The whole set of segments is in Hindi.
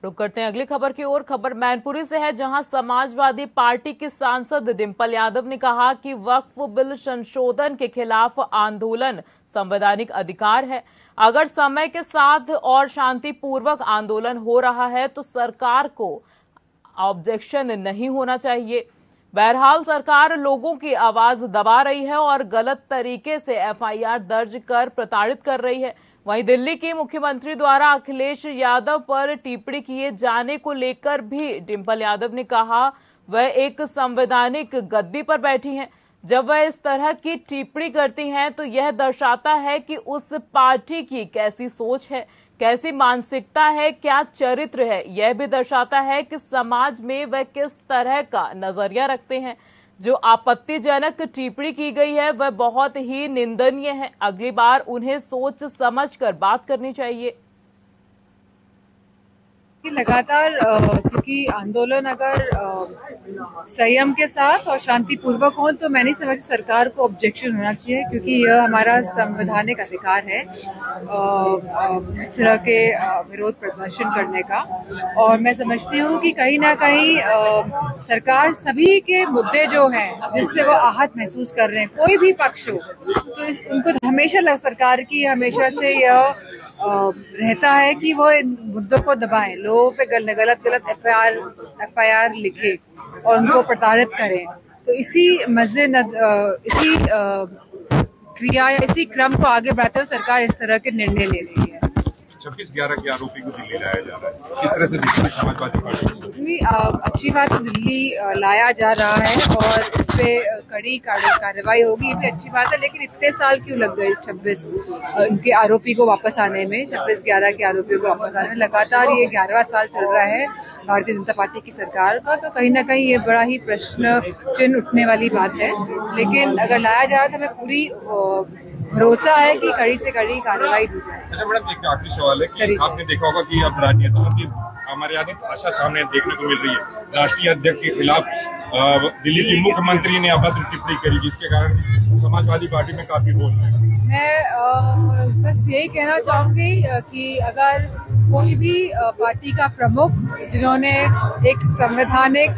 रुक करते हैं अगली खबर की ओर। खबर मैनपुरी से है, जहां समाजवादी पार्टी की सांसद डिंपल यादव ने कहा कि वक्फ बिल संशोधन के खिलाफ आंदोलन संवैधानिक अधिकार है। अगर समय के साथ और शांतिपूर्वक आंदोलन हो रहा है तो सरकार को ऑब्जेक्शन नहीं होना चाहिए। बहरहाल सरकार लोगों की आवाज दबा रही है और गलत तरीके से एफआईआर दर्ज कर प्रताड़ित कर रही है। वहीं दिल्ली के मुख्यमंत्री द्वारा अखिलेश यादव पर टिप्पणी किए जाने को लेकर भी डिंपल यादव ने कहा वह एक संवैधानिक गद्दी पर बैठी हैं। जब वह इस तरह की टिप्पणी करती हैं तो यह दर्शाता है कि उस पार्टी की कैसी सोच है, कैसी मानसिकता है, क्या चरित्र है। यह भी दर्शाता है कि समाज में वह किस तरह का नजरिया रखते हैं। जो आपत्तिजनक टिप्पणी की गई है वह बहुत ही निंदनीय है। अगली बार उन्हें सोच समझकर बात करनी चाहिए। लगातार क्योंकि आंदोलन अगर संयम के साथ और शांतिपूर्वक हो तो मैं नहीं समझती सरकार को ऑब्जेक्शन होना चाहिए, क्योंकि यह हमारा संवैधानिक अधिकार है इस तरह के विरोध प्रदर्शन करने का। और मैं समझती हूँ कि कहीं ना कहीं सरकार सभी के मुद्दे जो हैं जिससे वो आहत महसूस कर रहे हैं, कोई भी पक्ष हो, तो उनको हमेशा सरकार की हमेशा से यह रहता है कि वो इन मुद्दों को दबाएं, लोगों पे गलत एफआईआर लिखे और उनको प्रताड़ित करें। तो इसी इसी क्रिया या इसी क्रम को आगे बढ़ाते हुए सरकार इस तरह के निर्णय ले रही है। 26/11 के आरोपी को दिल्ली लाया जा रहा है, किस तरह से दिल्ली समाजवादी पार्टी? अच्छी बात है, दिल्ली लाया जा रहा है और इस पे कड़ी कार्रवाई होगी, ये भी अच्छी बात है। लेकिन इतने साल क्यों लग गए 26 उनके आरोपी को वापस आने में, 26/11 के आरोपियों को वापस आने में? लगातार ये 11वां साल चल रहा है भारतीय जनता पार्टी की सरकार का, तो कहीं ना कहीं ये बड़ा ही प्रश्न चिन्ह उठने वाली बात है। लेकिन अगर लाया जाए तो हमें पूरी भरोसा है कि कड़ी से कड़ी कार्रवाई हो जाए। अच्छा मैडम, एक आखिरी सवाल है कि आपने देखा होगा कि अब राजनेताओं की हमारे यहाँ आशा सामने देखने को मिल रही है। राष्ट्रीय अध्यक्ष के खिलाफ दिल्ली की मुख्यमंत्री ने अभद्र टिप्पणी करी, जिसके कारण समाजवादी पार्टी में काफी रोष है। मैं बस यही कहना चाहूंगी कि अगर कोई भी पार्टी का प्रमुख जिन्होंने एक संवैधानिक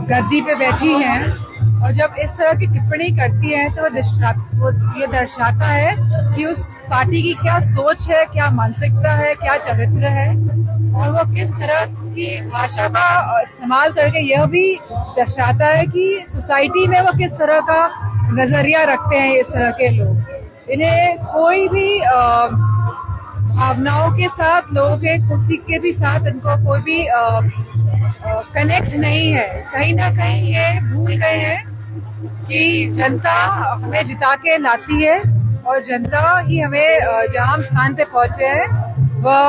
गद्दी पे बैठी हैं और जब इस तरह की टिप्पणी करती है तो वो ये दर्शाता है कि उस पार्टी की क्या सोच है, क्या मानसिकता है, क्या चरित्र है, और वो किस तरह की भाषा का इस्तेमाल करके यह भी दर्शाता है कि सोसाइटी में वो किस तरह का नजरिया रखते हैं। इस तरह के लोग, इन्हें कोई भी भावनाओं के साथ, लोगों के किसी के भी साथ इनको कोई भी कनेक्ट नहीं है। कहीं ना कहीं ये भूल गए हैं कि जनता हमें जिता के लाती है और जनता ही हमें जहां स्थान पे पहुंचे हैं वह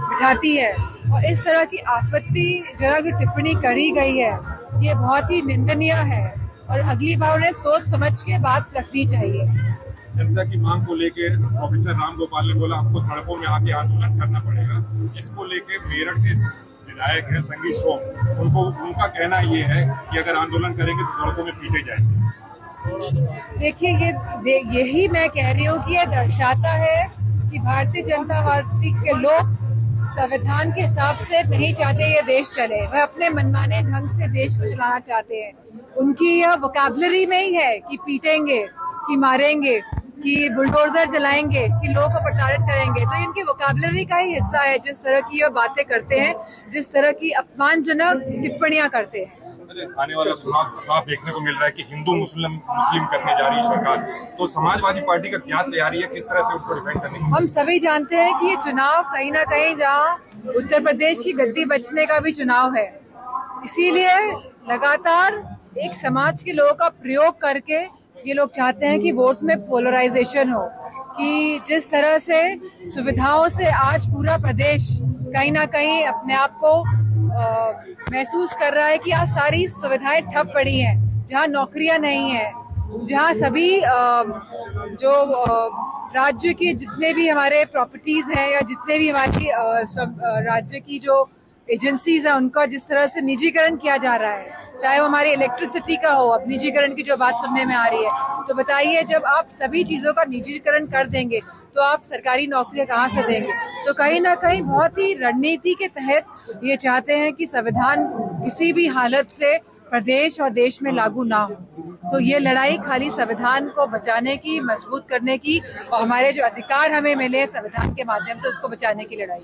बिठाती है। और इस तरह की आपत्तिजनक जो टिप्पणी करी गई है ये बहुत ही निंदनीय है और अगली बार उन्हें सोच समझ के बात रखनी चाहिए। जनता की मांग को लेकर प्रोफेसर राम गोपाल ने बोला आपको सड़कों में आके आंदोलन करना पड़ेगा, जिसको लेके मेरठ के विधायक है संगीत सोम, उनका कहना ये है कि अगर आंदोलन करेंगे तो सड़कों में पीटे जाएंगे। देखिए, यही मैं कह रही हूँ कि ये दर्शाता है कि भारतीय जनता पार्टी के लोग संविधान के हिसाब से नहीं चाहते ये देश चले, वह अपने मनमाने ढंग से देश को चलाना चाहते हैं। उनकी यह वोकैबुलरी में ही है कि पीटेंगे, कि मारेंगे, कि बुलडोजर चलाएंगे, कि लोगों को प्रताड़ित करेंगे। तो इनकी वोकैबुलरी का ही हिस्सा है जिस तरह की ये बातें करते हैं, जिस तरह की अपमानजनक टिप्पणियां करते हैं। आने वाला साफ देखने को मिल रहा है कि हिंदू मुस्लिम करने जा रही है सरकार, तो समाजवादी पार्टी का क्या तैयारी है, किस तरह से उसको डिफेंड करने की? हम सभी जानते हैं कि ये चुनाव कहीं ना कहीं जहाँ उत्तर प्रदेश की गद्दी बचने का भी चुनाव है, इसीलिए लगातार एक समाज के लोगों का प्रयोग करके ये लोग चाहते हैं कि वोट में पोलराइजेशन हो, कि जिस तरह से सुविधाओं से आज पूरा प्रदेश कहीं ना कहीं अपने आप को महसूस कर रहा है कि आज सारी सुविधाएं ठप पड़ी हैं, जहां नौकरियां नहीं हैं, जहां सभी जो राज्य की जितने भी हमारे प्रॉपर्टीज हैं या जितने भी हमारी राज्य की जो एजेंसीज हैं उनका जिस तरह से निजीकरण किया जा रहा है, चाहे वो हमारे इलेक्ट्रिसिटी का हो। अब निजीकरण की जो बात सुनने में आ रही है, तो बताइए जब आप सभी चीजों का निजीकरण कर देंगे तो आप सरकारी नौकरियां कहाँ से देंगे? तो कहीं ना कहीं बहुत ही रणनीति के तहत ये चाहते हैं कि संविधान किसी भी हालत से प्रदेश और देश में लागू ना हो। तो ये लड़ाई खाली संविधान को बचाने की, मजबूत करने की और हमारे जो अधिकार हमें मिले संविधान के माध्यम से उसको बचाने की लड़ाई।